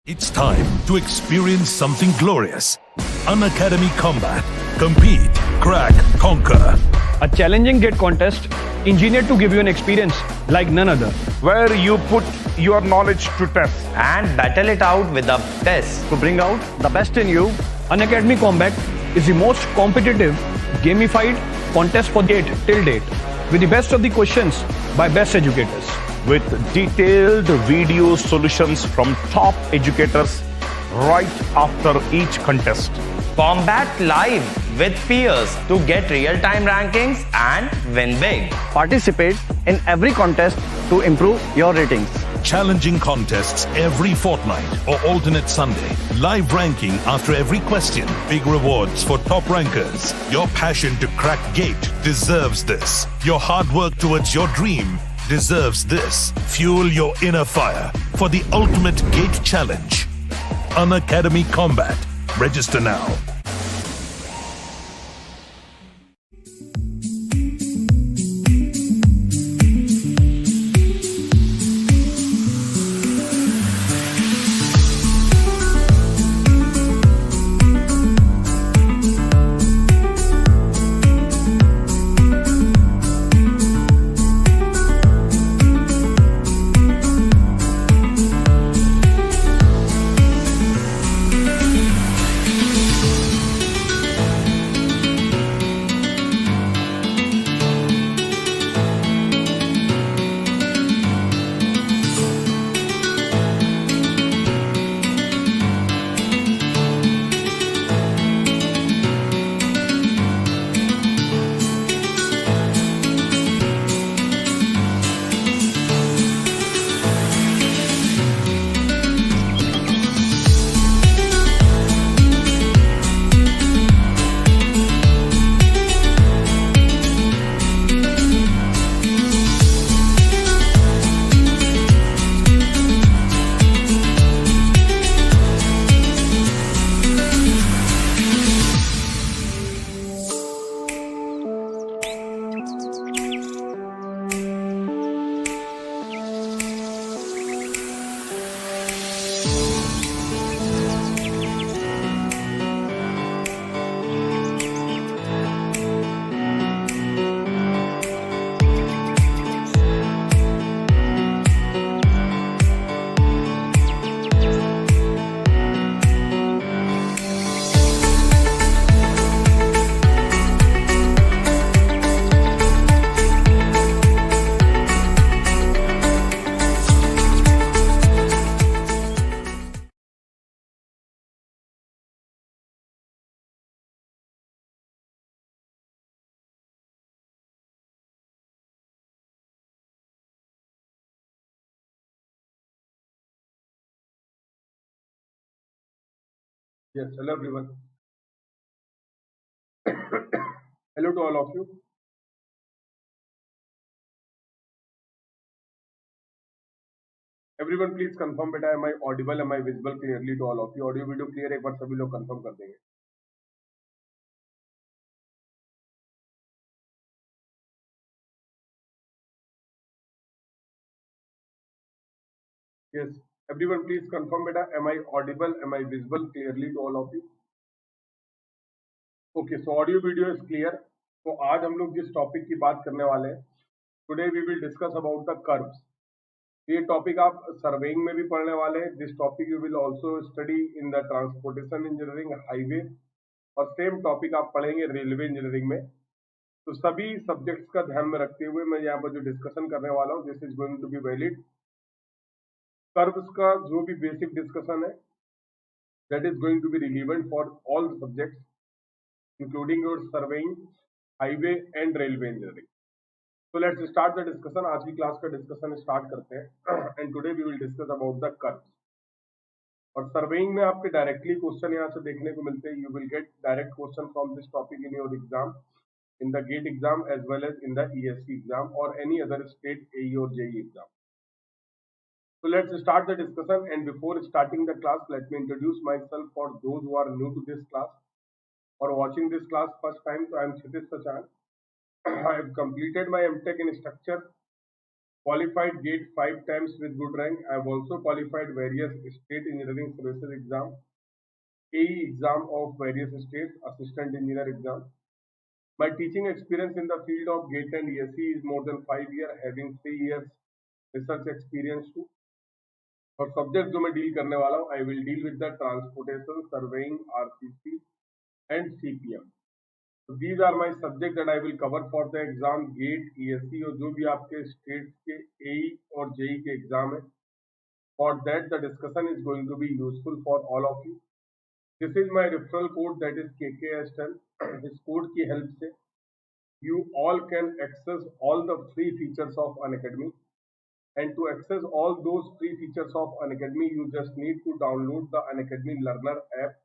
It's time to experience something glorious. Unacademy Combat. Compete, crack, conquer. A challenging gate contest engineered to give you an experience like none other. where you put your knowledge to test. and battle it out with a test. To bring out the best in you, Unacademy Combat is the most competitive, gamified contest for gate till date, with the best of the questions by best educators. With detailed video solutions from top educators right after each contest. Combat live with peers to get real-time rankings and win big. Participate in every contest to improve your ratings. Challenging contests every fortnight or alternate Sunday. Live ranking after every question. Big rewards for top rankers. Your passion to crack gate deserves this. Your hard work towards your dream deserves this. Fuel your inner fire for the ultimate gate challenge. Unacademy Combat. Register now. Yes, hello everyone. Hello to all of you. Everyone please confirm बेटा am I audible, am I visible clearly to all of you? Audio video clear एक बार सभी लोग confirm कर देंगे. Yes, everyone please confirm बेटा am I audible, am I visible clearly to all of you? Okay, so audio video is clear. तो आज हम लोग जिस टॉपिक की बात करने वाले हैं, today we will discuss about the curves. ये टॉपिक आप सर्वेइंग में भी पढ़ने वाले हैं. This topic you will also study in the transportation engineering highway, और सेम टॉपिक आप पढ़ेंगे रेलवे इंजीनियरिंग में. तो सभी सब्जेक्ट्स का ध्यान में रखते हुए मैं यहाँ पर जो डिस्कशन करने वाला हूँ, this is going to be valid. Curves का जो भी बेसिक डिस्कशन है, that is going to be relevant for all subjects including your surveying, highway and railway engineering. So let's start the discussion. आज की class का discussion start करते हैं. And today we will discuss about the curves. और surveying में आपके directly question यहाँ से देखने को मिलते हैं. You will get direct question from this topic in your exam, in the GATE exam as well as in the ESC exam और एनी अदर स्टेट AE और JEE exam. So let's start the discussion, and before starting the class, let me introduce myself for those who are new to this class or watching this class first time. So I am Kshitij Sachan. I have completed my MTech in structure qualified GATE 5 times with good rank. I have also qualified various state engineering services exam, AE exam of various states, assistant engineer exam. My teaching experience in the field of GATE and ESE is more than 5 years, having 3 years research experience too. और subject जो मैं deal करने वाला हूँ, I will deal with the transportation, surveying, RCC and CPM. So these are my subject that I will cover for the exam GATE, ESE और जो भी आपके स्टेट के AE और JEE के एग्जाम है. For that the discussion is going to be useful for all of you. This is my referral code, that is KKS10. इस code की हेल्प से you all can access all the free features of Unacademy. And to access all those free features of Unacademy, you just need to download the Unacademy Learner app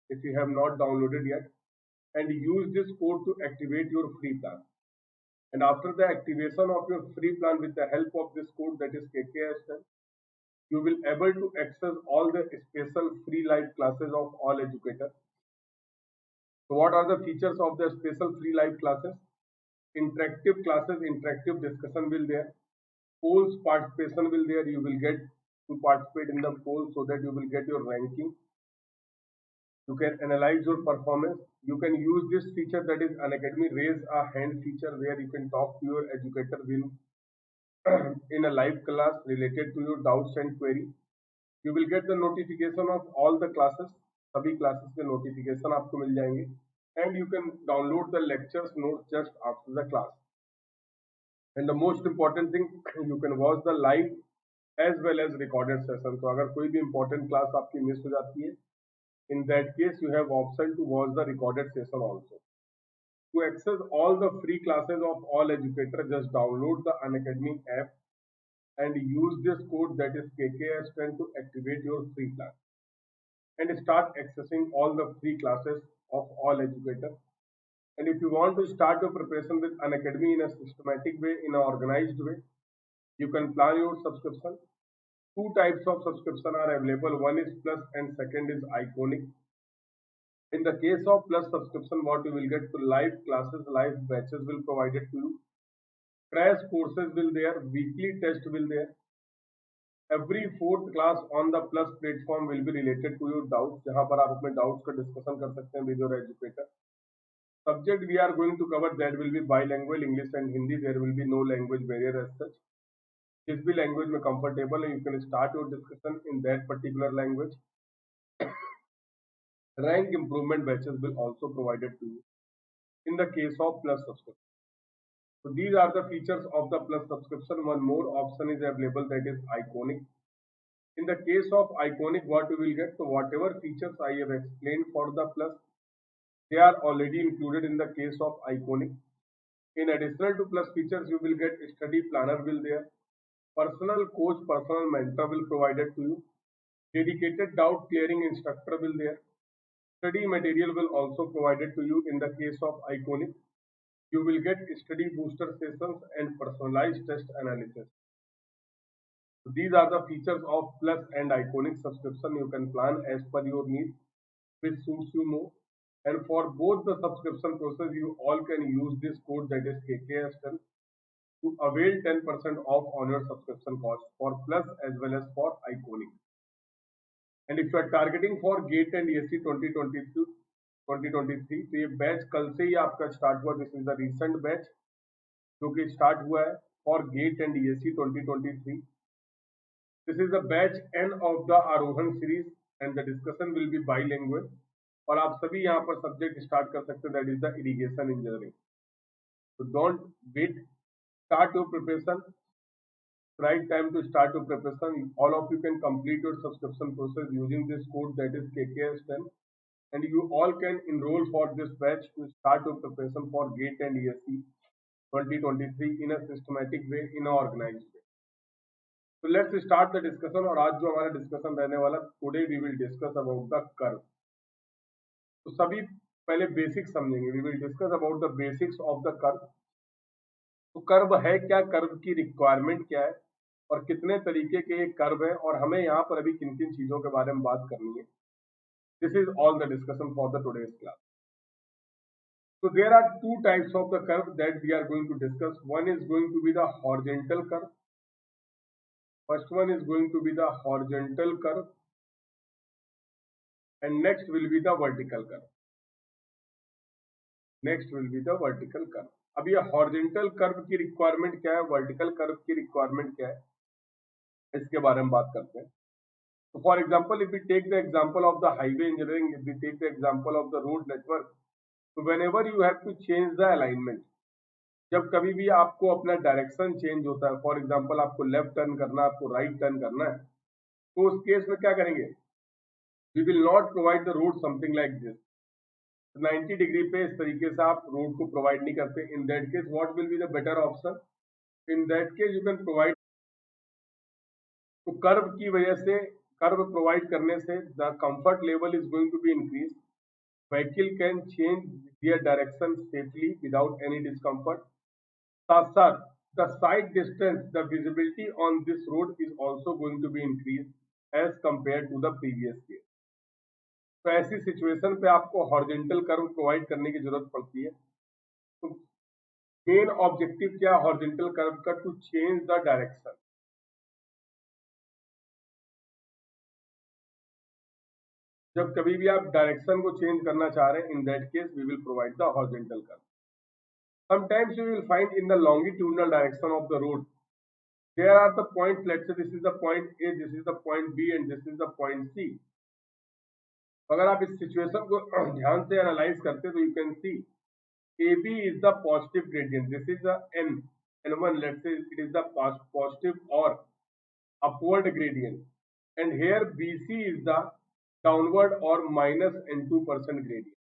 if you have not downloaded yet, and use this code to activate your free plan. And after the activation of your free plan with the help of this code, that is KKS10, you will able to access all the special free live classes of all educators. So what are the features of the special free live classes? Interactive classes, interactive discussion will there. Polls participation will there. You will get to participate in the poll so that you will get your ranking. You can analyze your performance. You can use this feature, that is Unacademy raise a hand feature, where you can talk to your educator in a live class related to your doubts and query. You will get the notification of all the classes. सभी classes के notification आपको मिल जाएंगे. And you can download the lectures notes just after the class. And the most important thing, you can watch the live as well as recorded session. तो अगर कोई भी important class आपकी miss हो जाती है, in that case you have option to watch the recorded session also. To access all the free classes of all educators, just download the Unacademy app and use this code, that is KKS10, to activate your free plan and start accessing all the free classes of all educators. And if you want to start your preparation with Unacademy in a systematic way, in an organized way, you can plan your subscription. Two types of subscription are available. One is Plus and second is Iconic. In the case of Plus subscription, what you will get to live classes, live batches will provided to you. Crash courses will there, weekly test will there. Every fourth class on the Plus platform will be related to your doubts, जहाँ पर आप अपने doubts का discussion कर सकते हैं with your educator. Subject we are going to cover, that will be bilingual, English and Hindi. There will be no language barrier as such. जिस भी language में comfortable है, you can start your discussion in that particular language. Rank improvement batches will also provided to you in the case of Plus subscription. So these are the features of the Plus subscription. One more option is available, that is Iconic. In the case of Iconic, what you will get, so whatever features I have explained for the Plus, they are already included in the case of Iconic. In addition to Plus features, you will get study planner will there, personal coach, personal mentor will provided to you, dedicated doubt clearing instructor will there, study material will also provided to you. In the case of Iconic, you will get study booster sessions and personalized test analysis. So these are the features of Plus and Iconic subscription. You can plan as per your needs, which suits you more. And for both the subscription process, you all can use this code, that is KKS10, to avail 10% off on your subscription cost for Plus as well as for Iconic. And if you are targeting for GATE and ESE 2023, तो ये batch कल से ही आपका start हुआ. This is the recent batch जो कि start हुआ है for GATE and ESE 2023. This is the batch and of the Aarohan series and the discussion will be bilingual. और आप सभी यहाँ पर सब्जेक्ट स्टार्ट कर सकते हैं, that is the irrigation engineering. So don't wait, start your preparation. Right time to start your preparation. All of you can complete your subscription process using this code, that is KKS10, and you all can enroll for this batch to start your preparation for GATE and ESE 2023 in a systematic way, in an organized way. So let's start the discussion. और आज जो हमारा discussion रहने वाला, today we will discuss about the curve. तो सभी पहले basics समझेंगे. We will discuss about the basics of the curve. तो कर्व है क्या, कर्व की रिक्वायरमेंट क्या है, और कितने तरीके के ये कर्व है, और हमें यहाँ पर अभी किन किन चीजों के बारे में बात करनी है. This is all the discussion for the today's class. So there are two types of the curve that we are going to discuss. One is going to be the horizontal curve First one is going to be the horizontal curve and next will be the vertical curve. Next will be the vertical curve. अब ये horizontal curve की requirement क्या है, vertical curve की requirement क्या है, इसके बारे में बात करते हैं. So for example, if we take the example of the highway engineering, if we take the example of the road network, so whenever you have to change the alignment, जब कभी भी आपको अपना डायरेक्शन चेंज होता है, for example आपको left turn करना है, आपको राइट टर्न करना है, तो उस केस में क्या करेंगे, we will not provide the road something like this. 90 degree पे इस तरीके से आप रोड को प्रोवाइड नहीं करते. In that case what will be the better option, in that case you can provide. तो कर्व की वजह से, कर्व प्रोवाइड करने से the comfort level is going to be increase. Vehicle can change their direction safely without any discomfort. साथ साथ the side distance, the visibility on this road is also going to be increased as compared to the previous case. तो ऐसी situation पे आपको horizontal curve provide करने की जरूरत पड़ती है. तो मेन ऑब्जेक्टिव क्या है हॉरिजॉन्टल कर्व का, टू चेंज द डायरेक्शन. जब कभी भी आप डायरेक्शन को चेंज करना चाह रहे हैं, in that case we will provide the horizontal curve. Sometimes you will find in the longitudinal direction of the road, there are the points, let's say this is the point A, this is the point B and this is the point C. अगर आप इस situation को ध्यान से analyse करते तो you can see AB is the positive gradient, this is the N1, let's say it is the positive or upward gradient, and here BC is the downward or minus N2% gradient.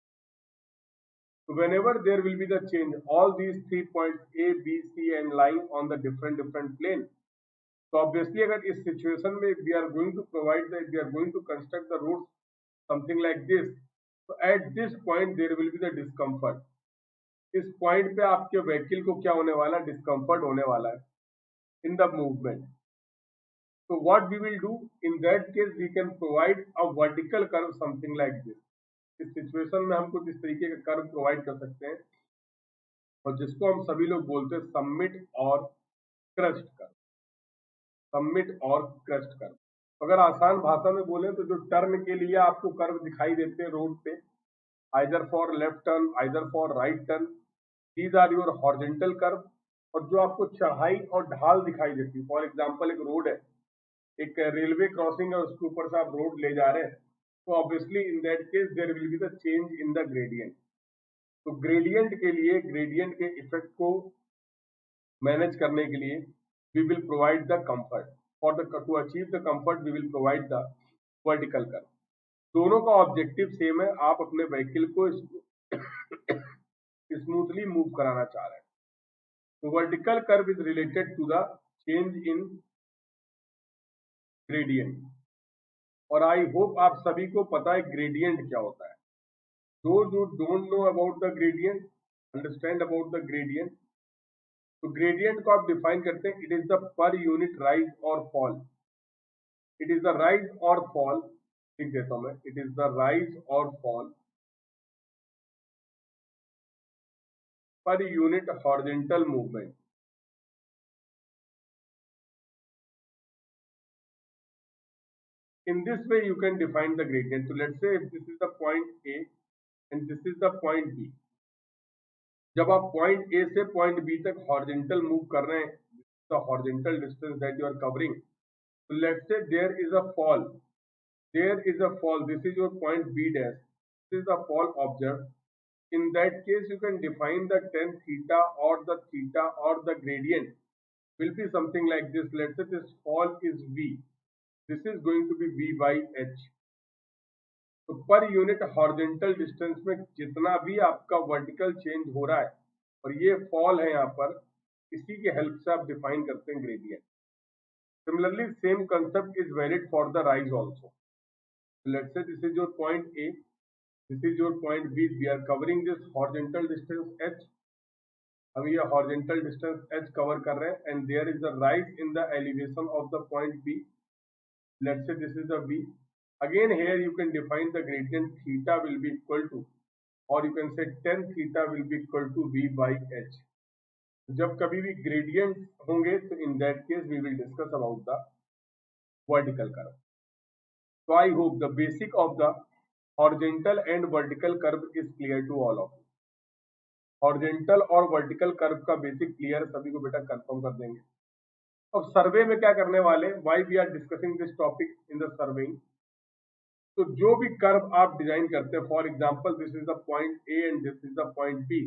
So whenever there will be the change, all these 3 points A, B, C and lying on the different plane. So obviously अगर इस situation में we are going to provide that, we are going to construct the roads something like this. So at this point there will be the discomfort. इस point पे आपके vehicle को क्या होने वाला है, discomfort होने वाला है in the movement. So what we will do in that case, we can provide a vertical curve something like this. इस सिचुएशन में हम कुछ इस तरीके का कर्व प्रोवाइड कर सकते हैं और जिसको हम सभी लोग बोलते हैं सबमिट और क्रस्ट कर्व. सबमिट और क्रस्ट कर्व. अगर आसान भाषा में बोले तो जो टर्न के लिए आपको कर्व दिखाई देते हैं रोड पे, either for left turn, either for right turn, these are your horizontal curve. और जो आपको चढ़ाई और ढाल दिखाई देती है, फॉर एग्जाम्पल एक रोड है, एक रेलवे क्रॉसिंग है, उसके ऊपर से आप रोड ले जा रहे हैं, तो obviously in that case there will be the change in the gradient. तो ग्रेडियंट के लिए, ग्रेडियंट के इफेक्ट को मैनेज करने के लिए we will provide the comfort. For the to achieve the comfort we will provide the vertical curve. दोनों का ऑब्जेक्टिव सेम है, आप अपने व्हीकल को स्मूथली मूव कराना चाह रहे हैं. तो vertical curve is related to the change in gradient. और आई होप आप सभी को पता है ग्रेडियंट क्या होता है. Those who don't know about the gradient, understand about the gradient. तो ग्रेडियंट को आप डिफाइन करते हैं, it is the per unit rise और fall. It is the rise और फॉल, लिख देता हूं मैं, इट इज द राइज और fall per unit horizontal movement. In this way you can define the gradient. So let's say if this is the point A and this is the point B. जब आप point A से point B तक horizontal move कर रहे हैं, the horizontal distance that you are covering. So let's say there is a fall. There is a fall. This is your point B dash. This is the fall observed. In that case, you can define the tan theta or the gradient will be something like this. Let's say this fall is V. This is going to be V by H. तो पर unit horizontal distance में जितना भी आपका vertical change हो रहा है और ये फॉल है यहाँ पर, इसी के हेल्प से आप डिफाइन करते हैं gradient. Similarly same concept is valid for the rise also. Let's say this is your point A, this is your point B. We are covering this horizontal distance H. हम ये horizontal distance H cover कर रहे हैं and there is the rise in the elevation of the point B. Let's say this is the V. Again here you can define the gradient theta will be equal to, or you can say tan theta will be equal to V by H. जब कभी भी gradient होंगे तो in that case we will discuss about the vertical curve. So I hope the basic of the horizontal and vertical curve is clear to all of you. Horizontal और vertical curve का basic clear सभी को बेटा confirm कर देंगे। अब सर्वे में क्या करने वाले, why we are discussing this topic in the surveying. तो जो भी कर्व आप डिजाइन करते हैं, for example this is the point A and this is the point B,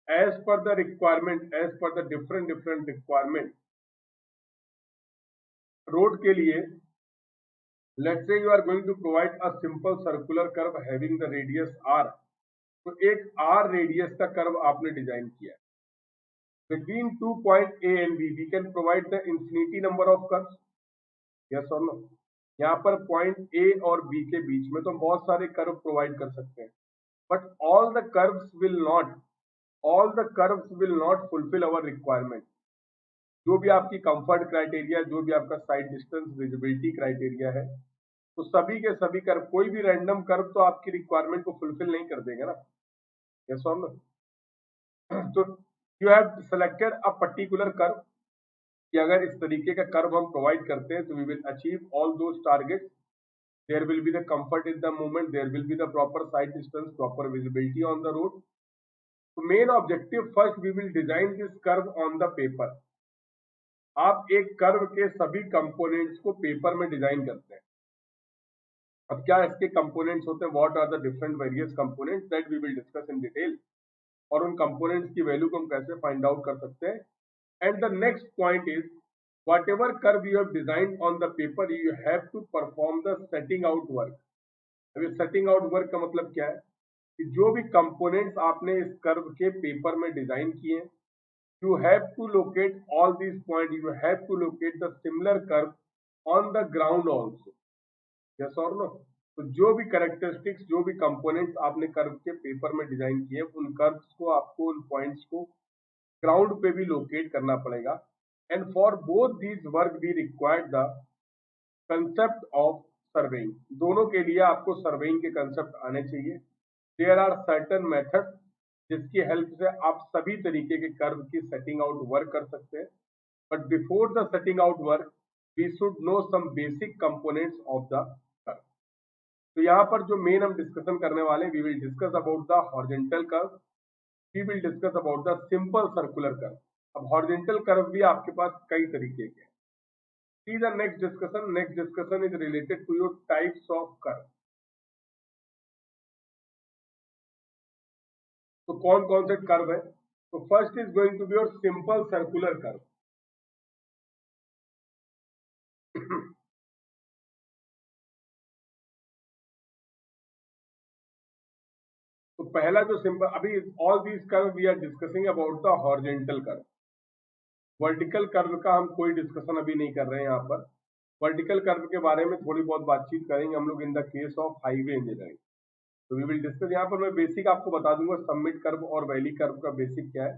as per the requirement, as per the different requirement road के लिए, let's say you are going to provide a simple circular curve having the radius R. तो एक R radius का curve आपने design किया है। Between 2 point A and B we can provide the infinity number of curves, yes और no. यहाँ पर point A और बी के बीच में तो हम बहुत सारे कर्व प्रोवाइड कर सकते हैं, but all the curves will not fulfil our requirement. जो भी आपकी कंफर्ट क्राइटेरिया, जो भी आपका साइड डिस्टेंस विजिबिलिटी क्राइटेरिया है, तो सभी के सभी कर्व, कोई भी रैंडम कर्व तो आपकी रिक्वायरमेंट को फुलफिल नहीं कर देगा ना, यस और नो। तो you have selected a particular curve कि अगर इस तरीके का कर्व हम प्रोवाइड करते हैं तो we will achieve all those targets. There will be the comfort in the movement, there will be the proper side distance, proper visibility on the road. तो main objective, first we will design this curve on the paper. आप एक curve के सभी components को paper में design करते हैं। अब क्या इसके कंपोनेंट्स होते हैं, what are the different various components, that we will discuss in detail. और उन कंपोनेंट्स की वैल्यू को हम कैसे फाइंड आउट कर सकते हैं। And the next point is, whatever curve you have designed on the paper, you have to perform the setting out work. अभी setting out work का मतलब क्या है कि जो भी कंपोनेंट्स आपने इस कर्व के पेपर में डिजाइन किए, you have to locate all these points, you have to locate the similar curve on the ground also, yes or no। तो जो भी कैरेक्टरिस्टिक्स, जो भी कंपोनेंट्स आपने कर्व के पेपर में डिजाइन किए, उन कर्व्स को आपको, उन पॉइंट्स को ग्राउंड पे भी लोकेट करना पड़ेगा। And for both these work we required the concept of surveying. दोनों के लिए आपको सर्वेइंग के कंसेप्ट आने चाहिए। देयर आर सर्टेन मेथड जिसकी हेल्प से आप सभी तरीके के कर्व की सेटिंग आउट वर्क कर सकते हैं, but before the setting out work we should know some basic components of the curve. तो यहाँ पर जो मेन हम डिस्कशन करने वाले, we will discuss about the horizontal curve, we will discuss about the simple circular curve. अब horizontal curve भी आपके पास कई तरीके के हैं। See the next discussion is related to your types of curve। तो कौन कौन से कर्व है, तो first is going to be your simple circular curve. तो पहला जो सिंपल, अभी all these curve we are discussing about the horizontal curve. Vertical curve का हम कोई डिस्कशन अभी नहीं कर रहे हैं। यहाँ पर वर्टिकल कर्व के बारे में थोड़ी बहुत बातचीत करेंगे हम लोग in the case of highway engineering. तो वी विल डिस्कस। यहाँ पर मैं बेसिक आपको बता दूंगा सबमिट कर्व और वैली कर्व का बेसिक क्या है।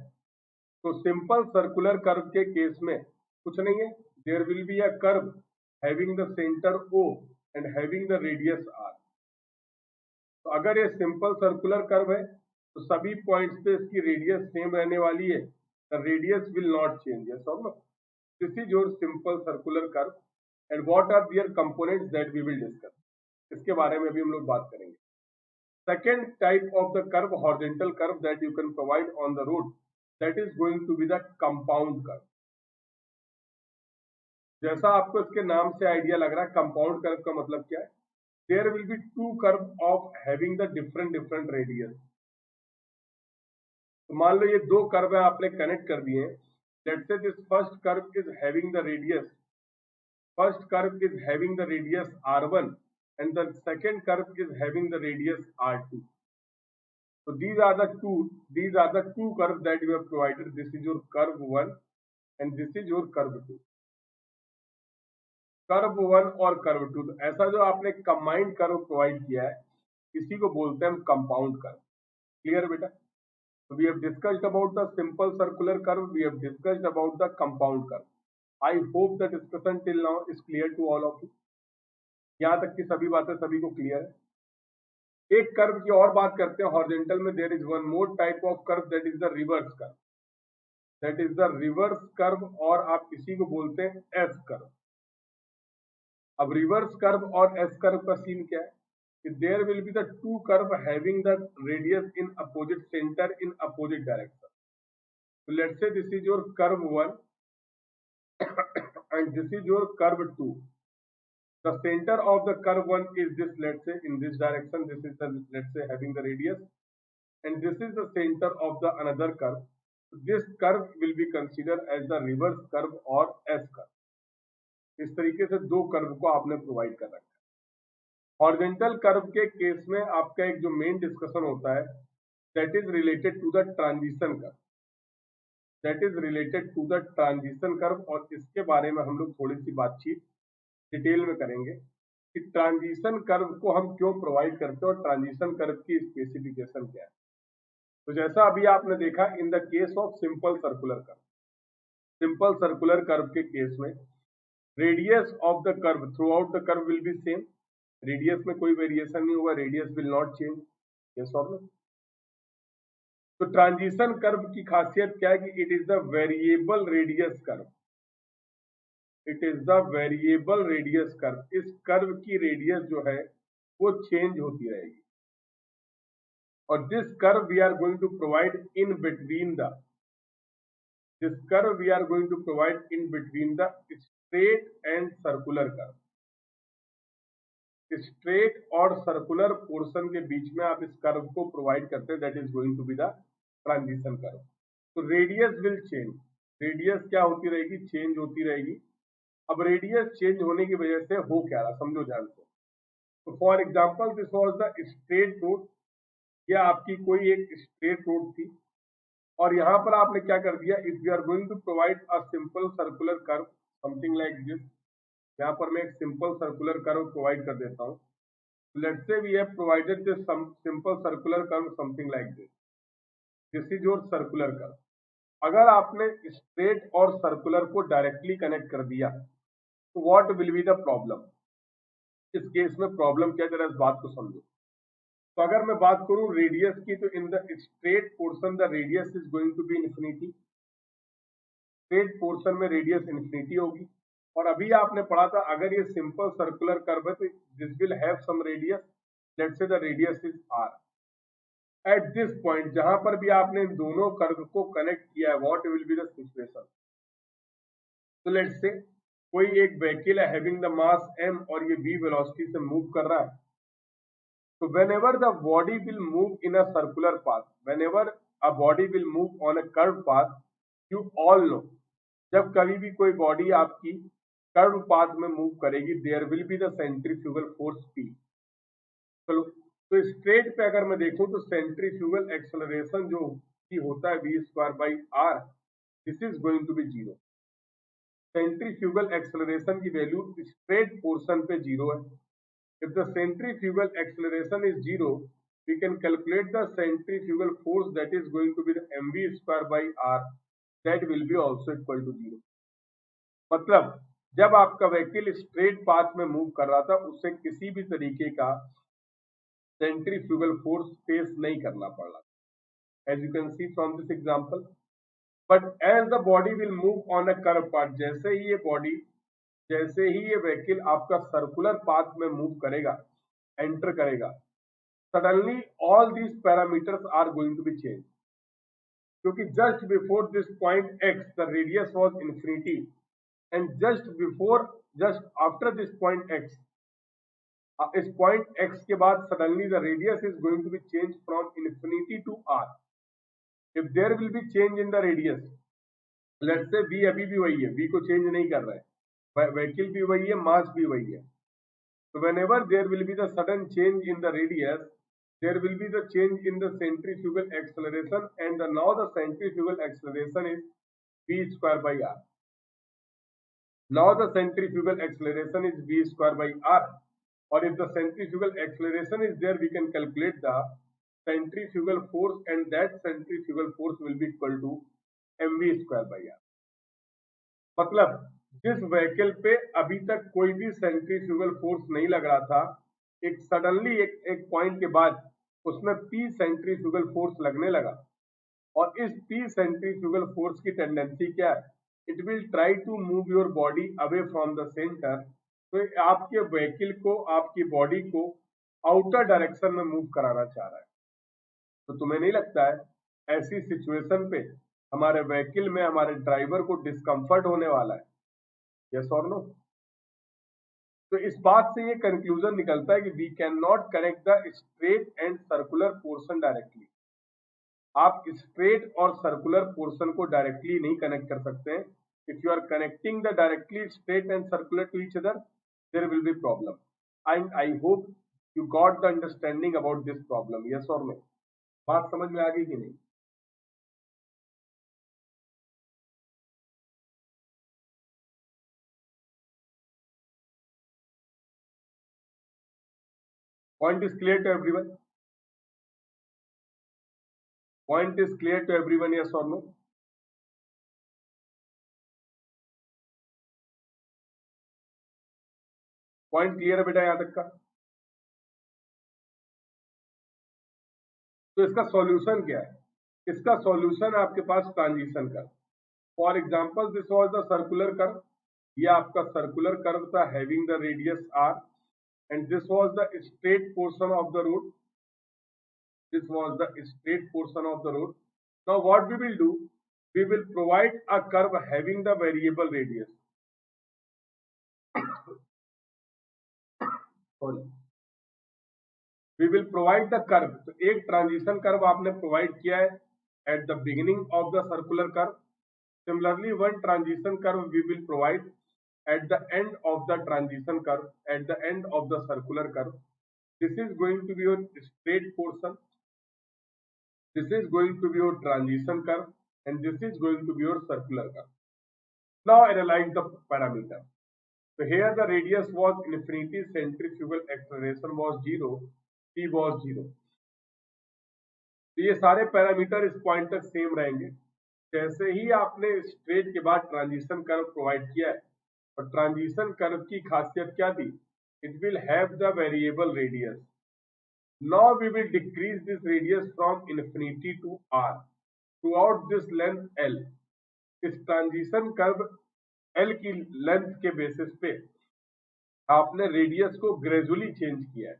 तो सिंपल सर्कुलर कर्व के केस में कुछ नहीं है, there will be a curve having the center O and having the radius R। तो अगर ये सिंपल सर्कुलर कर्व है तो सभी पॉइंट्स पे इसकी रेडियस सेम रहने वाली है, the radius will not change, yes और no. This is your simple circular curve and what are their components that we will discuss, इसके बारे में भी हम लोग बात करेंगे। Second type of the curve, horizontal curve that you can provide on the road, that is going to be the compound curve। जैसा आपको इसके नाम से आइडिया लग रहा है, कंपाउंड कर्व का मतलब क्या है, there will be two curve of having the different radius. तो मान लो ये दो कर्व है, आपने कनेक्ट कर दिए। Let's say this first curve is having the radius, R1 and the second curve is having the radius R2. So these are the two curves that you have provided. This is your curve 1 and this is your curve 2। Curve 1 और curve 2, तो ऐसा जो आपने combined curve provide किया है, इसी को बोलते हैं हम कंपाउंड कर्व। क्लियर बेटा? तो we have discussed about the simple circular curve, we have discussed about the compound curve. I hope the discussion till now is clear to all of you. यहाँ तक की सभी बातें सभी को क्लियर है। एक कर्व की और बात करते हैं हॉरिजॉन्टल में। There is one more type of curve, that is the reverse curve, that is the reverse curve, और आप इसी को बोलते हैं एस कर्व। अब रिवर्स कर्व और एस कर्व का सीन क्या है कि there will be the two curve having the radius in opposite center in opposite direction. So let's say this is your curve 1 and this is your curve 2. The center of the curve 1 is this, let's say in this direction, this is the, let's say, having the radius, and this is the center of the another curve. So this curve will be considered as the reverse curve or S curve. इस तरीके से दो curve को आपने provide कर रखा है. Horizontal curve के केस में आपका एक जो मेन डिस्कशन होता है that is related to the transition curve. That is related to the transition curve, और इसके बारे में हम लोग थोड़ी सी बातचीत डिटेल में करेंगे कि ट्रांजिशन कर्व को हम क्यों प्रोवाइड करते हैं और ट्रांजिशन कर्व की स्पेसिफिकेशन क्या है. तो जैसा अभी आपने देखा इन the case of simple circular curve, simple circular curve के केस में radius of the curve through out the curve will B same. Radius में कोई वेरिएशन नहीं हुआ, radius will not change. Yes और नो. तो ट्रांजिशन कर्व की खासियत क्या है कि it is the variable radius curve. It is the variable radius curve. इस कर्व की रेडियस जो है वो चेंज होती रहेगी, और this curve we are going to provide in between the straight and circular curve. Straight और सर्कुलर पोर्शन के बीच में आप इस कर्व को प्रोवाइड करते हैं, that is going to be the transition curve. तो रेडियस विल चेंज. रेडियस क्या होती रहेगी? चेंज होती रहेगी. अब रेडियस चेंज होने की वजह से हो क्या रहा, समझो ध्यान से. तो for example this was the straight road. यह आपकी कोई एक स्ट्रेट रोड थी, और यहां पर आपने क्या कर दिया, if you are going to provide a simple circular curve something like this. यहाँ पर मैं एक सिंपल सर्कुलर कर्व प्रोवाइड कर देता हूँ. Let's say we have provided this simple circular curve something like this. This is your circular curve. अगर आपने straight और सर्कुलर को डायरेक्टली कनेक्ट कर दिया तो what will be the problem. इस केस में प्रॉब्लम क्या है, जरा इस बात को समझो. तो अगर मैं बात करूं रेडियस की, तो in the straight portion the radius is going to be infinity. Straight portion में रेडियस इन्फिनिटी होगी. और अभी आपने पढ़ा था अगर ये सिंपल सर्कुलर कर्व है तो this will have some radius, let's say the radius is R. At this point जहां पर भी आपने इन दोनों कर्व को कनेक्ट किया है, what will be the situation. तो लेट्स से कोई एक व्हीकल है हैविंग द मास m और ये v वेलोसिटी से मूव कर रहा है. तो whenever the body will move in a circular path, whenever a body will move on a curved path, you all know, जब कभी भी कोई बॉडी आपकी कर्व पाथ में मूव करेगी, there will be the centrifugal force P. चलो, तो straight पे अगर मैं देखूं तो सेंट्रीफ्यूगल एक्सेलरेशन जो होता है v²/r, this is going to be 0. Centrifugal acceleration की वैल्यू स्ट्रेट पोर्शन पे 0 है. If the centrifugal acceleration is 0, we can calculate the centrifugal force that is going to be the mv²/r. That will be also equal to 0. मतलब जब आपका vehicle straight path में move कर रहा था उससे किसी भी तरीके का सेंट्रीफ्यूगल फोर्स फेस नहीं करना पड़ रहा, as you can see from this example. But as the body will move on a curved path, जैसे ही ये व्हीकल आपका सर्कुलर पाथ में मूव करेगा, एंटर करेगा, suddenly all these parameters are going to be change. क्योंकि just before this point x the radius was infinity, and just after this point x, इस point x के बाद suddenly the radius is going to be change from infinity to r. If there will be change in the radius, let's say v अभी भी वही है, v को change नहीं कर रहा है, व्हीकल भी वही है, मास भी वही है. So whenever there will be the sudden change in the radius, there will be the change in the centrifugal acceleration, and now the centrifugal acceleration is v²/r. Now the centrifugal acceleration is v²/r, or if the centrifugal acceleration is there, we can calculate the centrifugal force, and that centrifugal force will be equal to mv²/r. मतलब जिस vehicle पे अभी तक कोई भी centrifugal force नहीं लग रहा था, एक सडनली एक पॉइंट के बाद उसमें P सेंट्रीफ्यूगल फोर्स लगने लगा, और इस P सेंट्रीफ्यूगल फोर्स की टेंडेंसी क्या है, it will try to move your body away from the centre तो आपके व्हीकल को, आपकी बॉडी को आउटर डायरेक्शन में मूव कराना चाह रहा है। तो तुम्हें नहीं लगता है ऐसी सिचुएशन पे हमारे व्हीकल में हमारे ड्राइवर को डिस्कम्फर्ट होने वाला है? यस और नो? तो इस बात से ये कंक्लूजन निकलता है कि we can not connect the straight and circular portion directly. आप स्ट्रेट और सर्कुलर पोर्शन को डायरेक्टली नहीं कनेक्ट कर सकते हैं। If you are connecting the directly straight and circular to each other, there will be problem. And I hope you got the understanding about this problem. Yes और no? बात समझ में आ गई कि नहीं? Point is clear to everyone? Point is clear to everyone, yes or no? Point clear है बेटा यहां तक का? तो इसका सॉल्यूशन क्या है? इसका सॉल्यूशन आपके पास transition curve. For example this was the circular curve, ये आपका सर्कुलर कर्व था having the radius r, and this was the straight portion of the road. This was the straight portion of the road. Now what we will do, we will provide a curve having the variable radius. Sorry. We will provide the curve. तो एक transition curve आपने provide किया है at the beginning of the circular curve. Similarly, one transition curve we will provide at the end of the transition curve, at the end of the circular curve. This is going to be your straight portion. This is going to be your transition curve, and this is going to be your circular curve. Now analyze the parameter. So here the radius was infinity, centrifugal acceleration was 0, p was 0. तो ये सारे parameter इस point तक same रहेंगे। जैसे ही आपने straight के बाद ट्रांजिशन कर्व प्रोवाइड किया है, और ट्रांजिशन कर्व की खासियत क्या थी? It will have the variable radius. Now we will decrease this radius from infinity to r throughout this length L. इस ट्रांजिशन कर्व L की लेंथ के बेसिस पे आपने रेडियस को ग्रेजुअली चेंज किया है।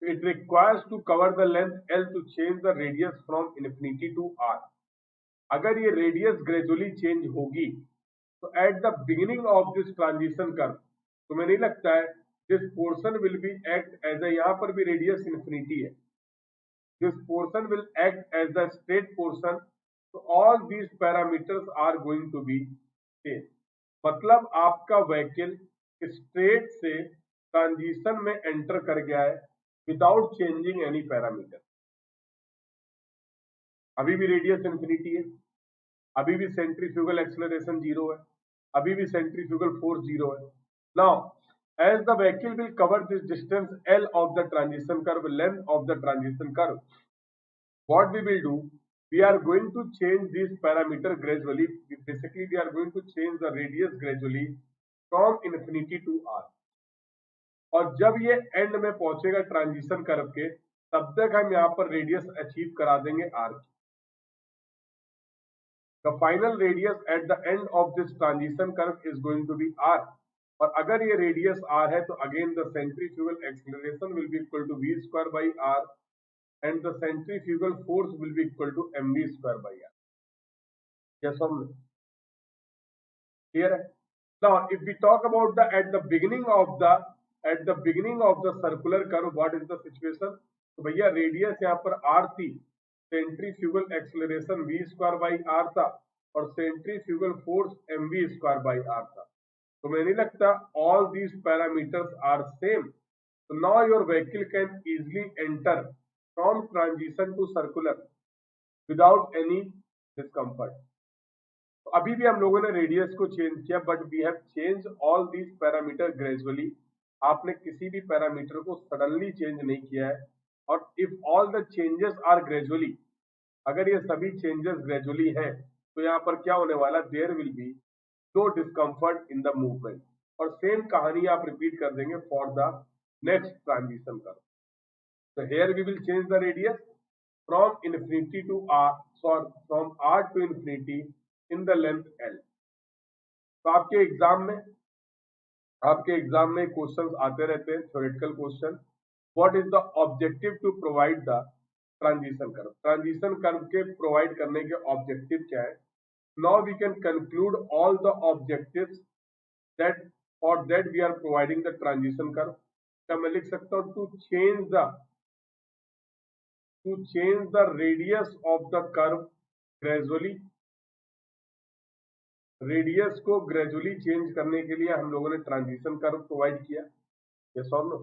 It requires to cover the length L to change the radius from infinity to r. अगर ये रेडियस ग्रेजुअली चेंज होगी तो eight the beginning of this transition curve तुम्हें नहीं लगता है this portion will be act as a, यहाँ पर भी रेडियस इन्फिनिटी है, this portion will act as the straight portion, so all these parameters are going to be same. मतलब आपका व्हीकल स्ट्रेट से ट्रांजिशन में एंटर कर गया है विदाउट चेंजिंग एनी पैरामीटर। अभी भी रेडियस इन्फिनिटी है, अभी भी सेंट्रीफ्यूगल एक्सेलरेशन 0 है, अभी भी सेंट्रीफ्यूगल फोर्स 0 है। Now as the vehicle will cover this distance L of the transition curve, length of the transition curve, what we will do, we are going to change this parameter gradually. Basically we are going to change the radius gradually from infinity to r. और जब ये and में पहुंचेगा transition curve के, तब तक हम यहाँ पर रेडियस अचीव करा देंगे r की। The final radius at the end of this transition curve is going to be r. और अगर ये रेडियस r है तो again the centrifugal acceleration will be equal to v square by r and the centrifugal force will be equal to mv square by r। Yes और no? Clear है? Now if we talk about the at the beginning of the circular curve, what is the situation? तो भैया radius यहाँ पर r थी, centrifugal acceleration v square by r था, और centrifugal force mv square by r था। तो मुझे नहीं लगता all these parameters are same. So now your vehicle can easily enter from transition to circular without any discomfort. तो अभी भी हम लोगों ने रेडियस को चेंज किया, but we have change all these parameter gradually. आपने किसी भी पैरामीटर को सडनली चेंज नहीं किया है। और if all the changes are gradually, अगर ये सभी चेंजेस ग्रेजुअली हैं, तो यहाँ पर क्या होने वाला? There will be no discomfort in the movement। और सेम कहानी आप रिपीट कर देंगे for the next transition curve. So here we will change the radius from infinity to r, from r to infinity in the length L। तो आपके exam में आपके exam में क्वेश्चंस आते रहते हैं, theoretical question. What is the objective to provide the transition curve? Transition curve के provide करने के ऑब्जेक्टिव क्या है? Now we can conclude all the objectives that for that we are providing the transition curve. क्या मैं लिख सकता हूं to change the radius of the curve gradually? Radius को ग्रेजुअली चेंज करने के लिए हम लोगों ने ट्रांजिशन कर्व प्रोवाइड किया। यस और no?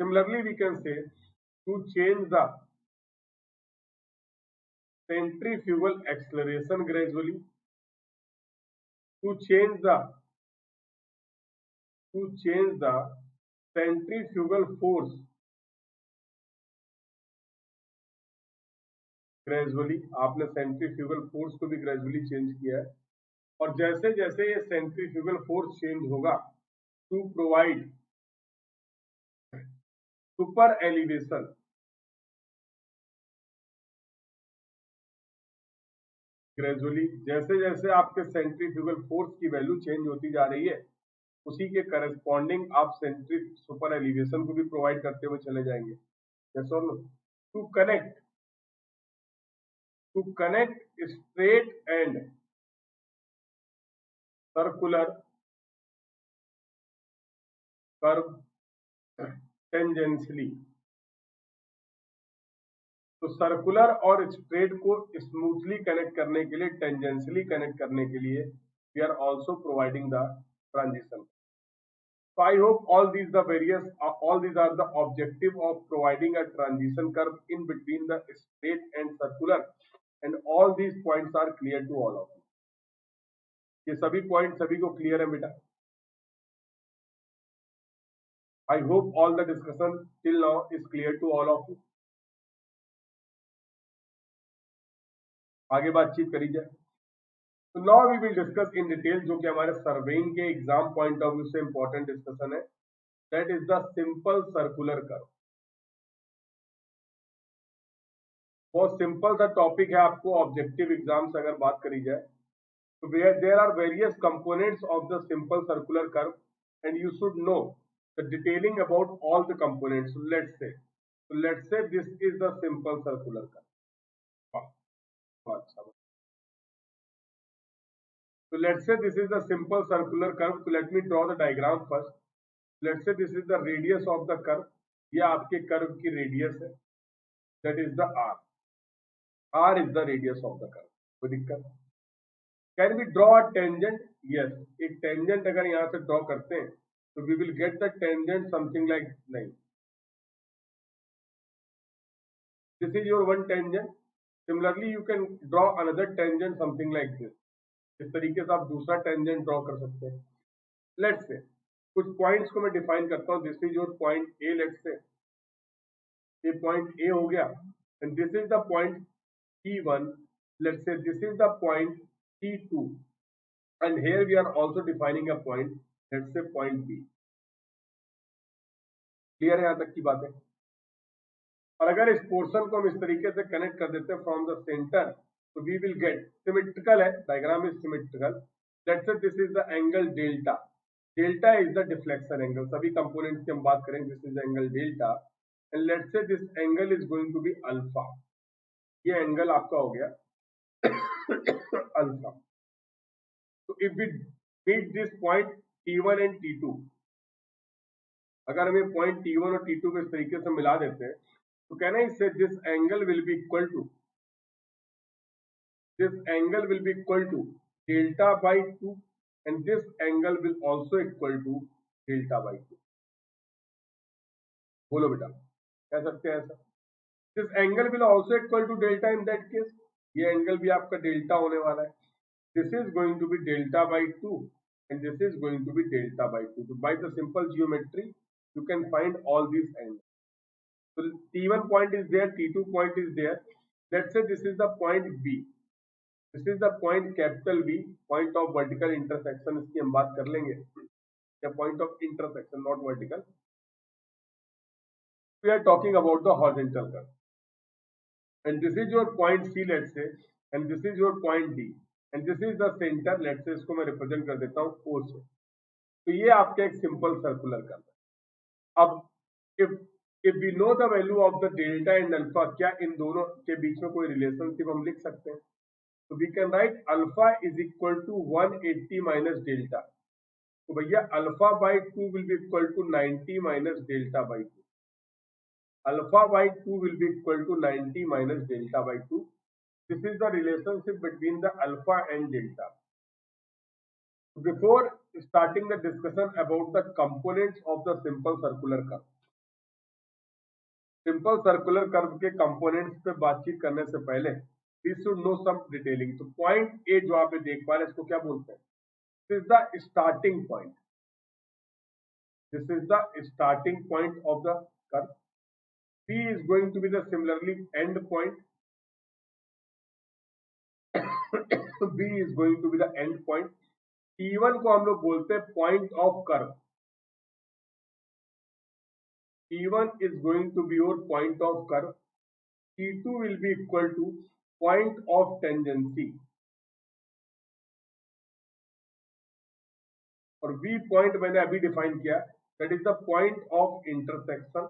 Similarly we can say to change the centrifugal acceleration gradually, to change the centrifugal force gradually. आपने सेंट्रीफ्यूगल फोर्स को भी ग्रेजुअली चेंज किया है, और जैसे जैसे ये सेंट्रीफ्यूगल फोर्स चेंज होगा to provide super elevation, gradually जैसे जैसे आपके सेंट्रीफ्यूगल फोर्स की वैल्यू चेंज होती जा रही है, उसी के करस्पॉन्डिंग आप सुपर एलिवेशन को भी प्रोवाइड करते हुए चले जाएंगे। यस और no? To connect straight and circular curve tangentially. तो सर्कुलर और स्ट्रेट को स्मूथली कनेक्ट करने के लिए, टेंजेंशियली कनेक्ट करने के लिए we are also providing the transition. So I hope all these are the objective of providing a transition curve in between the straight and circular, and all these points are clear to all of you. ये सभी point सभी को clear है बेटा? I hope all the discussion till now is clear to all of you. आगे बातचीत करी जाए। तो now we will discuss in detail, जो कि हमारे सर्वेइंग के एग्जाम पॉइंट ऑफ व्यू से इंपॉर्टेंट डिस्कशन है, that is the simple circular curve. बहुत सिंपल सा टॉपिक है, आपको ऑब्जेक्टिव एग्जाम से अगर बात करी जाए तो there are various components of the simple circular curve and you should know the detailing about all the components. Let's say this is the simple circular curve. अच्छा, so let's say this is the simple circular curve. So let me draw the diagram first. Let's say this is the radius of the curve. ये आपके curve की radius है, that is the r. r is the radius of the curve. कोई दिक्कत? Can we draw a tangent? Yes. एक tangent अगर यहाँ से draw करते हैं तो we will get the tangent something like नहीं. This is your one tangent. Similarly, you can draw another tangent something like this. इस तरीके से आप दूसरा टेंजेंट ड्रॉ कर सकते हैं। लेट्स से कुछ पॉइंट्स को मैं डिफाइन करता हूं। This is your point A, let's say ये पॉइंट ए हो गया, and this is the point P1, let's say this is the point P2, and here we are also defining a point, let's say point B। Clear है यहां तक की बात है? और अगर इस पोर्शन को हम इस तरीके से कनेक्ट कर देते हैं from the centre, so we will get symmetrical है, diagram is symmetrical. Let's say this is the angle delta. Delta is the deflection angle. सभी components की हम बात करें, this is the angle delta, and let's say this angle is going to be alpha. ये angle आपका हो गया alpha. So if we meet this point T1 and T2, अगर हमें point T1 और T2 को इस तरीके से मिला देते हैं, तो can I say this angle will be equal to delta by 2, and this angle will also equal to delta by 2. बोलो बेटा, कह सकते हैं ऐसा? This angle will also equal to delta in that case. ये एंगल भी आपका delta होने वाला है. This is going to be delta by 2 and this is going to be delta by 2. So by the simple geometry, you can find all these angles. So T1 point is there, T2 point is there. Let's say this is the point B. This is the point capital B, point of vertical intersection. इसकी हम बात कर लेंगे, या point of intersection, not vertical. We are talking about the horizontal curve, and this is your point C, let's say, and this is your point D, and this is the center. Let's say इसको मैं represent कर देता हूँ O से. तो ये आपका एक सिंपल सर्कुलर कर्व है। अब if we know the value of the delta and alpha, क्या इन दोनों के बीच में कोई रिलेशनशिप हम लिख सकते हैं? तो we can write alpha is equal to 180 minus delta. तो भैया alpha by 2 will be equal to 90 minus delta by 2। Alpha by 2 will be equal to 90 minus delta by 2. This is the relationship between the alpha and delta. Before starting the discussion about the components of the simple circular curve, simple circular curve के components पे बातचीत करने से पहले we should know some detailing. तो point A जो आप देख पा रहे हैं इसको क्या बोलते हैं? This is the starting point. This is the starting point of the curve. B is going to be the similarly end point. B is going to be the end point. T1 को हम लोग बोलते हैं point of curve. T1 is going to be your point of curve. T2 will be equal to point of tangency. और V point मैंने अभी define किया, that is the point of intersection.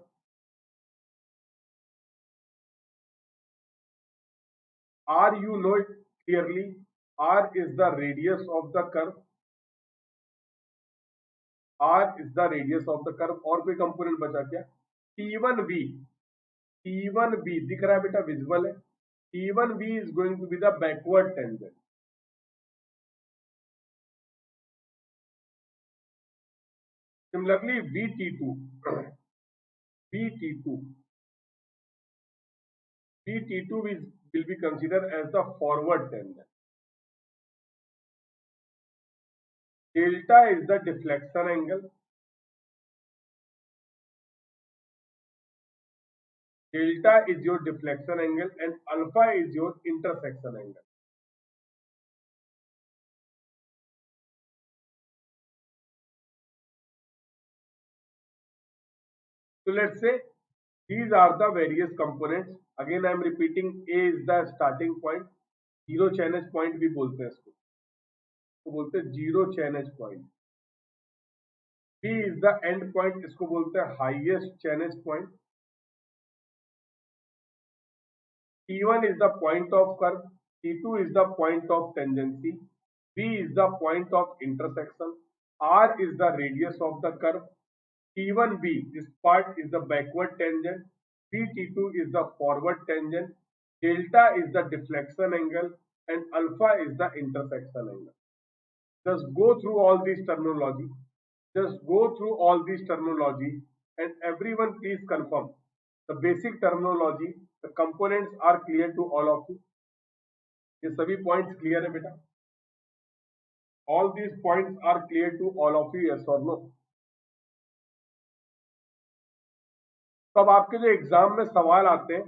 R you know it clearly. R is the radius of the curve. R is the radius of the curve. और कोई component बचा क्या? T1V. T1V दिख रहा है बेटा, विजिबल है. T1V is going to be the backward tangent. Similarly, VT2. VT2. VT2 will be considered as the forward tangent. Delta is the deflection angle. Delta is your deflection angle and alpha is your intersection angle. So let's say these are the various components. Again I am repeating, A is the starting point. Zero chain edge point भी बोलते हैं इसको, तो बोलते हैं zero chainage point. B is the end point, इसको बोलते हैं highest chainage point. T1 is the point of curve, T2 is the point of tangency, B is the point of intersection, R is the radius of the curve, T1B, this part is the backward tangent, BT2 is the forward tangent, delta is the deflection angle and alpha is the intersection angle. Just go through all these terminology. Just go through all these terminology and everyone please confirm the basic terminology. The components are clear to all of you. ये सभी points clear है बेटा? All these points are clear to all of you, yes or no? तब आपके जो exam में सवाल आते हैं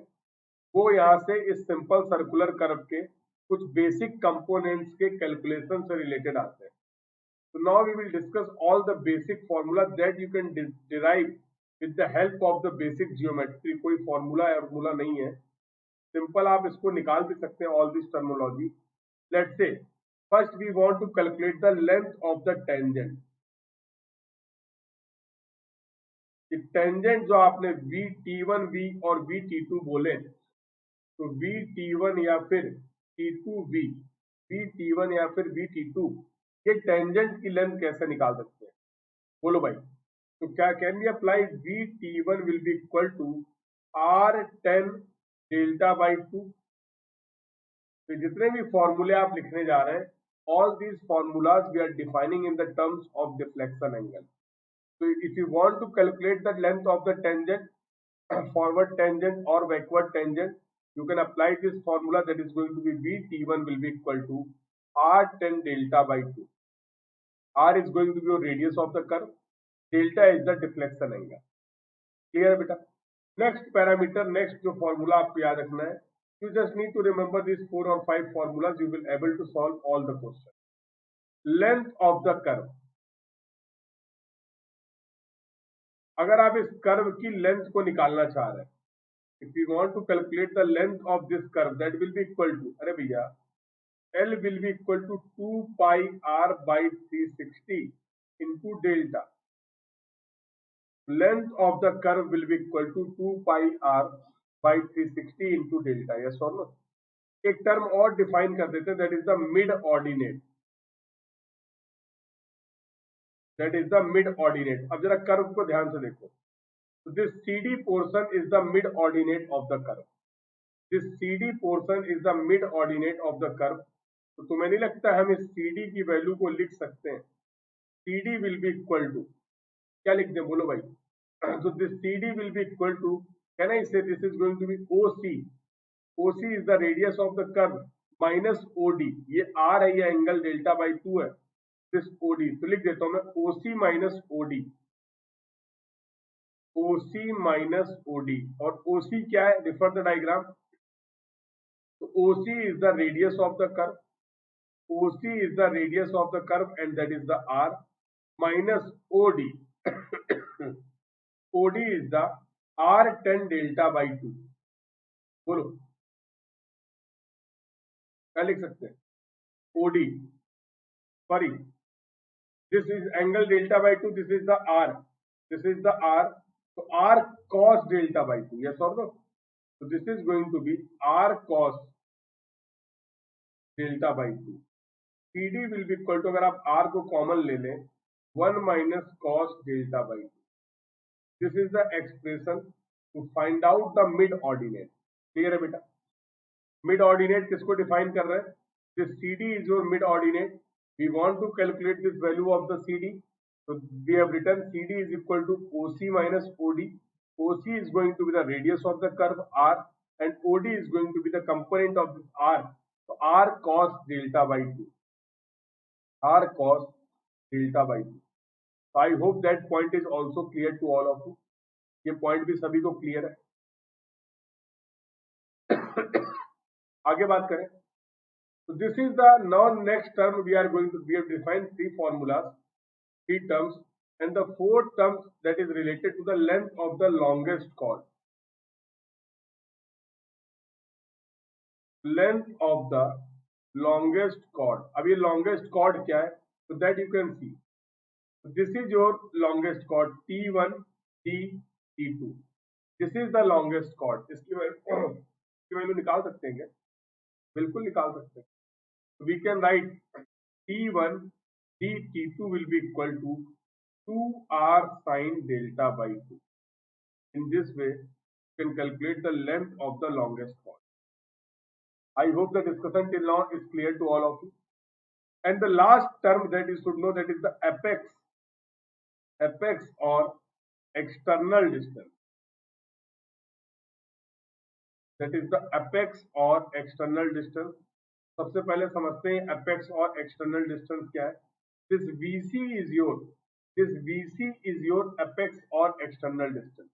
वो यहाँ से इस सिंपल सर्कुलर कर्व के कुछ बेसिक कंपोनेंट्स के कैलकुलेशन से रिलेटेड आते हैं. So now we will discuss all the basic formula that you can derive with the help of the basic geometry. कोई formula नहीं है, simple आप इसको निकाल भी सकते हैं all this terminology. Let's say first we want to calculate the length of the tangent. Tangent जो आपने VT1V और VT2 बोले, तो VT1 या फिर T2V, VT1 या फिर VT2, ये टेंजेंट की लेंथ कैसे निकाल सकते हैं? बोलो भाई. तो क्या can be apply? VT1 will be equal to R10 delta by 2. तो जितने भी फॉर्मूले आप लिखने जा रहे हैं, all these formulas we are defining in the terms of deflection angle. So if you want to calculate the length of the tangent, forward tangent or backward tangent, you can apply this formula, that is going to be VT1 will be equal to R10 delta by 2. R is going to be your radius of the curve, delta is the deflection angle. Clear beta? Next parameter, next जो formula आपको याद रखना है, you just need to remember these 4 or 5 formulas, you will able to solve all the questions. Length of the curve. अगर आप इस curve की length को निकालना चाह रहे हैं, if you want to calculate the length of this curve, that will be equal to, अरे भैया, L will be equal to 2 pi R by 360 into delta. Length of the curve will be equal to 2 pi r by 360 into delta. Yes or no? एक term और define कर देते हैं, that is the mid ordinate. That is the mid ordinate. अब जरा curve को ध्यान से देखो. So this CD portion is the mid ordinate of the curve. This CD portion is the mid ordinate of the curve. तो तुम्हें नहीं लगता हम इस CD की वैल्यू को लिख सकते हैं? CD will be equal to, क्या लिखते हैं बोलो भाई? So this CD will be equal to, can I say this is going to be OC? OC is the radius of the curve minus OD. ये R है, ये angle delta by 2 है. This OD, तो लिख देता हूं मैं OC minus OD. OC minus OD. और OC क्या है? Refer the diagram. So OC is the radius of the curve. OC is the radius of the curve and that is the R minus OD. OD is the R tan delta by 2. बोलो क्या लिख सकते हैं? OD, sorry, this is angle delta by 2, this is the R, this is the R, so R cos delta by 2. Yes or no? So this is going to be R cos delta by 2. CD will be equal to, अगर आप R को common ले लें, 1 minus cos delta by 2. This is the expression to find out the mid ordinate. Clear है बेटा? Mid ordinate किसको define कर रहे हैं? This CD is your mid ordinate. We want to calculate this value of the CD. So we have written CD is equal to OC minus OD. OC is going to be the radius of the curve R and OD is going to be the component of this R. So R cos delta by 2. R cos delta by 2. So I hope that point is also clear to all of you. ये point भी सभी को clear है. आगे बात करें. So this is the now next term we have defined 3 formulas, 3 terms, and the 4th term that is related to the length of the longest chord. Length of the longest chord. अब ये longest chord क्या है? So that you can see. So this is your longest chord T1, T, T2. This is the longest chord. इसकी value निकाल सकते हैं क्या? बिल्कुल निकाल सकते हैं. We can write T1 D T2 will be equal to 2R sin delta by 2. In this way, you can calculate the length of the longest chord. I hope the discussion till now is clear to all of you. And the last term that you should know, that is the apex. Apex or external distance. That is the apex or external distance. सबसे पहले समझते हैं apex और external distance क्या है. This VC is your apex or external distance.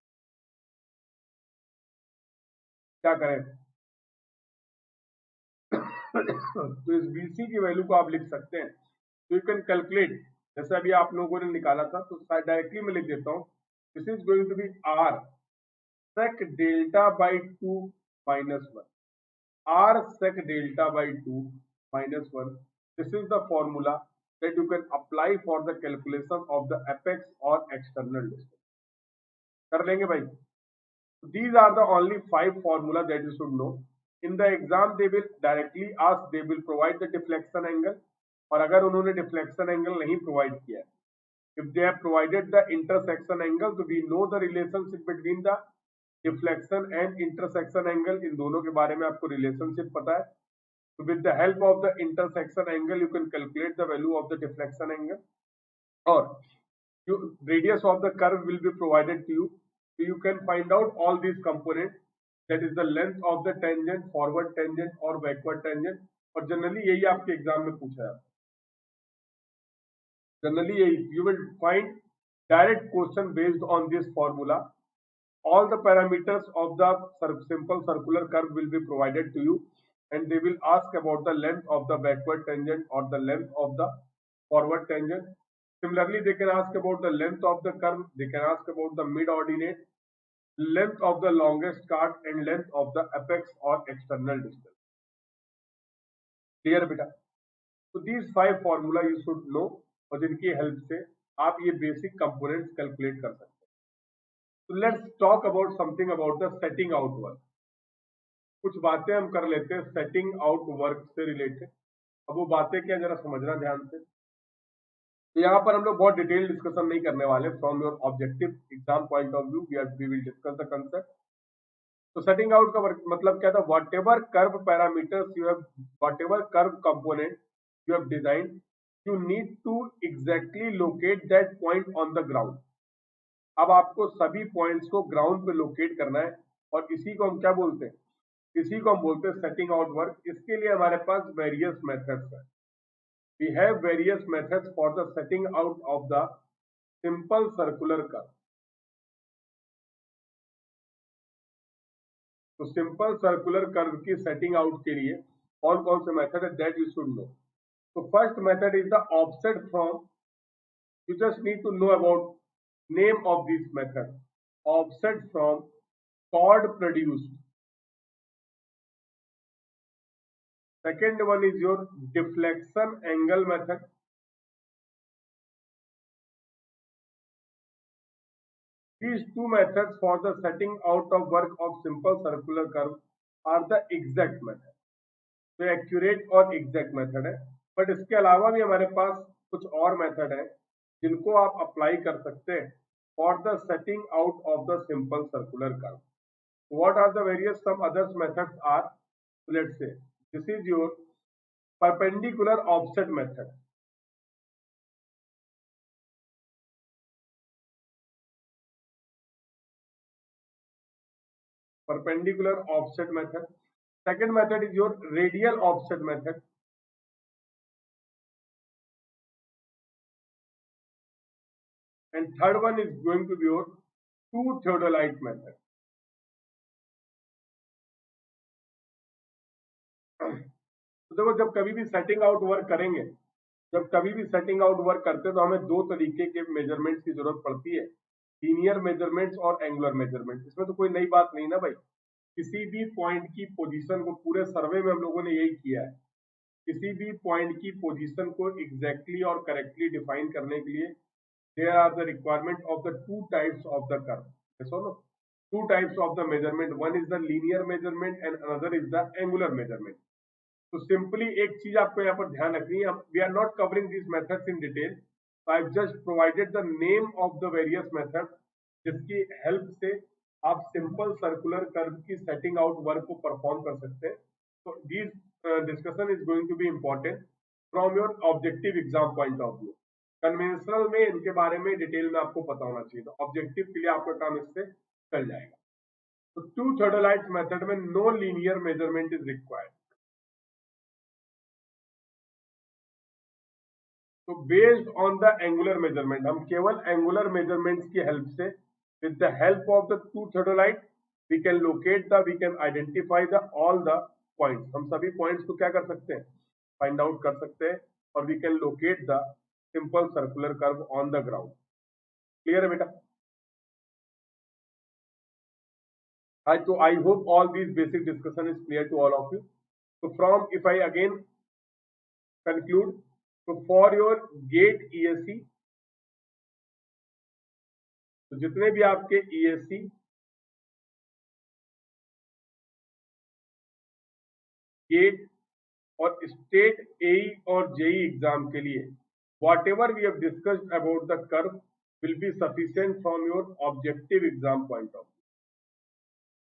क्या करें? तो इस VC की वैल्यू को आप लिख सकते हैं. तो यू कैन कैलकुलेट, जैसे अभी आप लोगों ने निकाला था, तो डायरेक्टली मैं लिख देता हूं. This is going to be R sec delta by 2 minus 1. R sec delta by 2 minus 1. This is the formula that you can apply for the calculation of the apex or external distance. कर लेंगे भाई. These are the only 5 formula that you should know. In the exam they will directly ask, they will provide the deflection angle. और अगर उन्होंने deflection angle नहीं provide किया, if they have provided the intersection angle, so we know the relationship between the deflection and intersection angle. इन दोनों के बारे में आपको relationship पता है. So with the help of the intersection angle, you can calculate the value of the deflection angle. Or radius of the curve will be provided to you. So you can find out all these components. That is the length of the tangent, forward tangent or backward tangent. और generally यही आपके exam में पूछा है. Generally you will find direct question based on this formula. All the parameters of the simple circular curve will be provided to you, and they will ask about the length of the backward tangent or the length of the forward tangent. Similarly, they can ask about the length of the curve, they can ask about the mid ordinate, length of the longest chord and length of the apex or external distance. Clear beta? So these 5 formula you should know, और जिनकी help से आप ये basic components calculate कर सकते हैं। तो let's talk about something about the setting out work. कुछ बातें हम कर लेते हैं सेटिंग आउट वर्क से रिलेटेड। अब वो बातें क्या, जरा समझना ध्यान से। तो यहाँ पर हम लोग बहुत डिटेल डिस्कशन नहीं करने वाले। From your objective exam point of view we will discuss the concept. तो सेटिंग आउट का मतलब क्या था, whatever curve parameters you have, whatever curve component you have design, you need to exactly locate that point on the ground. अब आपको सभी points को ground पे लोकेट करना है, और इसी को हम क्या बोलते हैं, इसी को हम बोलते हैं सेटिंग आउट वर्क। इसके लिए हमारे पास वेरियस मेथड्स है। We have various methods for the setting out of the simple circular curve. तो सिंपल सर्कुलर कर्व की सेटिंग आउट के लिए कौन कौन से मेथड है, दैट यू शुड नो। तो first method is the offset from, you just need to know about name of this method, offset from chord produced. Second one is your deflection angle method. These two methods for the setting out of work of simple circular curve are the exact method. तो accurate और exact method है, but इसके अलावा भी हमारे पास कुछ और method है जिनको आप अप्लाई कर सकते हैं for the setting out of the simple circular curve. What are the various some others methods are? Let's say this is your perpendicular offset method. Perpendicular offset method. Second method is your radial offset method. And third one is going to be your two theodolite method. तो देखो, जब कभी भी setting out work करेंगे, जब कभी भी setting out work करते हैं तो हमें दो तरीके के मेजरमेंट्स की जरूरत पड़ती है, लीनियर मेजरमेंट्स और एंगुलर मेजरमेंट्स। इसमें तो कोई नई बात नहीं ना भाई। किसी भी पॉइंट की पोजीशन को, पूरे सर्वे में हम लोगों ने यही किया है, किसी भी पॉइंट की पोजीशन को एग्जैक्टली और करेक्टली डिफाइन करने के लिए there are the requirement of the two types of the curve. सुनो, two types of the measurement, one is the linear measurement and another is the angular measurement. तो simply एक चीज आपको यहाँ पर ध्यान रखनी है, we are not covering this methods in detail, I just provided the name of the various method जिसकी हेल्प से आप सिंपल सर्कुलर कर्व की सेटिंग आउट वर्क को परफॉर्म कर सकते हैं। तो this discussion is going to be important from your objective exam point of view. Conventional में इनके बारे में डिटेल में आपको पता होना चाहिए, तो ऑब्जेक्टिव के लिए आपका काम इससे चल जाएगा। तो टू थर्डोलाइट मेथड में no linear measurement is required. तो based on the angular measurement, हम केवल एंगुलर मेजरमेंट्स की हेल्प से, with the help of the two theodolite we can locate the, we can identify the all the points. हम सभी points को क्या कर सकते हैं, फाइंड आउट कर सकते हैं, और we can locate the simple circular curve on the ground. Clear है बेटा? तो I hope all this basic discussion is clear to all of you. तो from, if I again conclude, तो फॉर योर गेट ESE, तो जितने भी आपके ESE, GATE और स्टेट AE और JE एग्जाम के लिए whatever we have discussed about the curve will be sufficient from your objective exam point of view.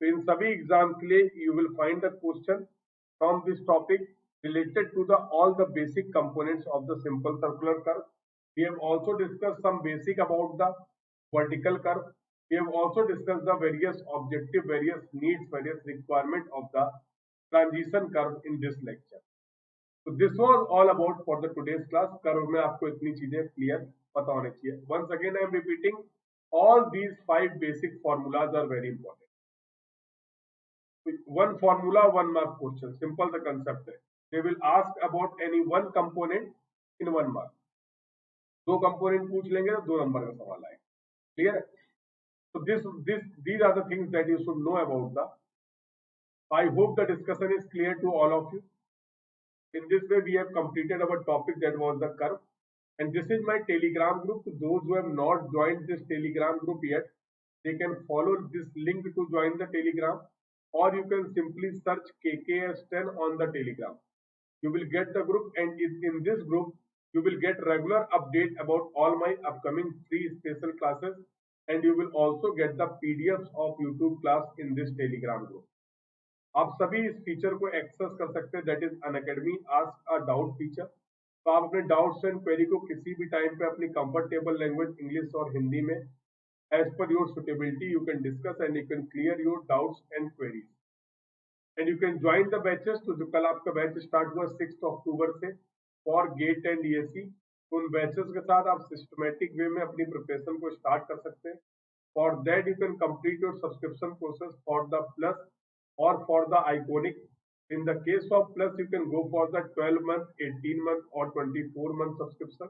तो इन सभी एग्जाम के लिए you will find the question from this topic related to the all the basic components of the simple circular curve. We have also discussed some basic about the vertical curve. We have also discussed the various objective, various needs, various requirement of the transition curve in this lecture. So this was all about for the today's class. Curve में आपको इतनी चीजें clear पता होनी चाहिए. Once again I am repeating, all these 5 basic formulas are very important. One formula, 1 mark question. Simple the concept है. They will ask about any one component in 1 mark. 2 component पूछ लेंगे तो 2 नंबर का सवाल आएगा। क्लियर है? So these are the things that you should know about the. I hope the discussion is clear to all of you. In this way we have completed our topic, that was the curve. And this is my Telegram group. Those who have not joined this Telegram group yet, they can follow this link to join the Telegram, or you can simply search KKS10 on the Telegram. You will get the group, and in this group, you will get regular update about all my upcoming free special classes, and you will also get the PDFs of YouTube class in this Telegram group. आप सभी इस feature को access कर सकते हैं, that is Unacademy ask a doubt feature. तो आप अपने डाउट्स एंड क्वेरी को किसी भी टाइम पे अपनी कंफर्टेबल लैंग्वेज इंग्लिश और हिंदी में as per your suitability you can discuss and you can clear your doubts and queries and you can join the batches. तो जो कल आपका बैच स्टार्ट हुआ 6 अक्टूबर से फॉर गेट एंड DSE, तो उन बैचेस के साथ आप सिस्टमेटिक वे में अपनी प्रिपरेशन को स्टार्ट कर सकते हैं। For that you can complete your subscription process for the plus or for the iconic. In the case of plus, you can go for the 12-month, 18-month or 24-month subscription.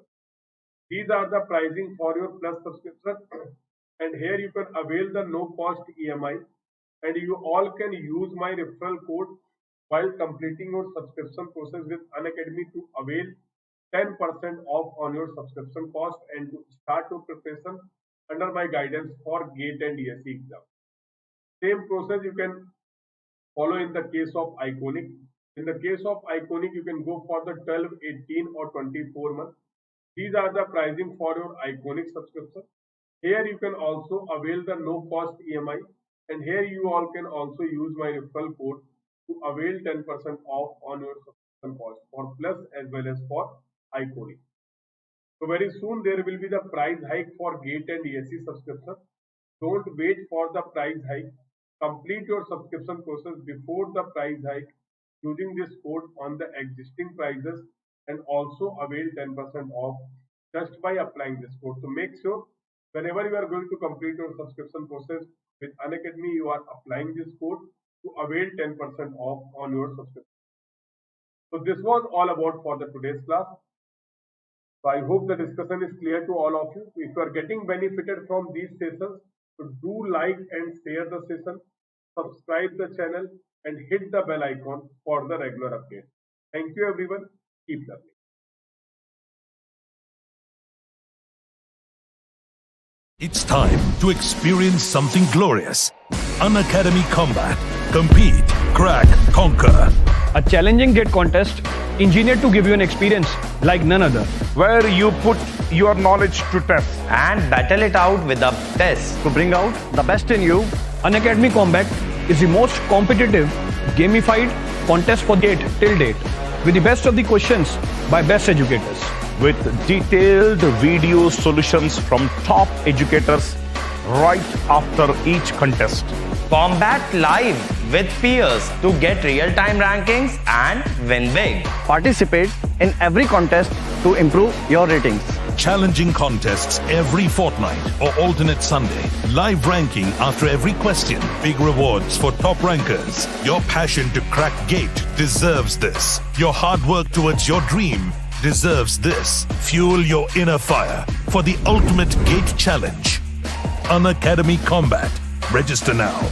These are the pricing for your plus subscription, and here you can avail the no cost EMI, and you all can use my referral code while completing your subscription process with Unacademy to avail 10% off on your subscription cost and to start your preparation under my guidance for GATE and DSE exam. Same process you can follow in the case of Iconic. In the case of Iconic, you can go for the 12, 18 or 24 months. These are the pricing for your Iconic subscription. Here you can also avail the no cost EMI, and here you all can also use my referral code to avail 10% off on your subscription cost for Plus as well as for Iconic. So very soon there will be the price hike for GATE and DSE subscription. Don't wait for the price hike. Complete your subscription process before the price hike using this code on the existing prices and also avail 10% off just by applying this code. So make sure whenever you are going to complete your subscription process with Unacademy, you are applying this code to avail 10% off on your subscription. So this was all about for the today's class. So I hope the discussion is clear to all of you. If you are getting benefited from these sessions, so do like and share the session, subscribe the channel and hit the bell icon for the regular update. Thank you everyone. Keep learning. It's time to experience something glorious. Unacademy Combat. Compete, crack, conquer. A challenging GATE contest engineered to give you an experience like none other. where you put your knowledge to test. and battle it out with the best. To bring out the best in you, Unacademy Combat is the most competitive, gamified contest for GATE till date, with the best of the questions by best educators. With detailed video solutions from top educators right after each contest. Combat live with peers to get real-time rankings and win big. Participate in every contest to improve your ratings. Challenging contests every fortnight or alternate Sunday. Live ranking after every question. Big rewards for top rankers. Your passion to crack GATE deserves this. Your hard work towards your dream deserves this. Fuel your inner fire for the ultimate GATE challenge. Unacademy Combat. Register now.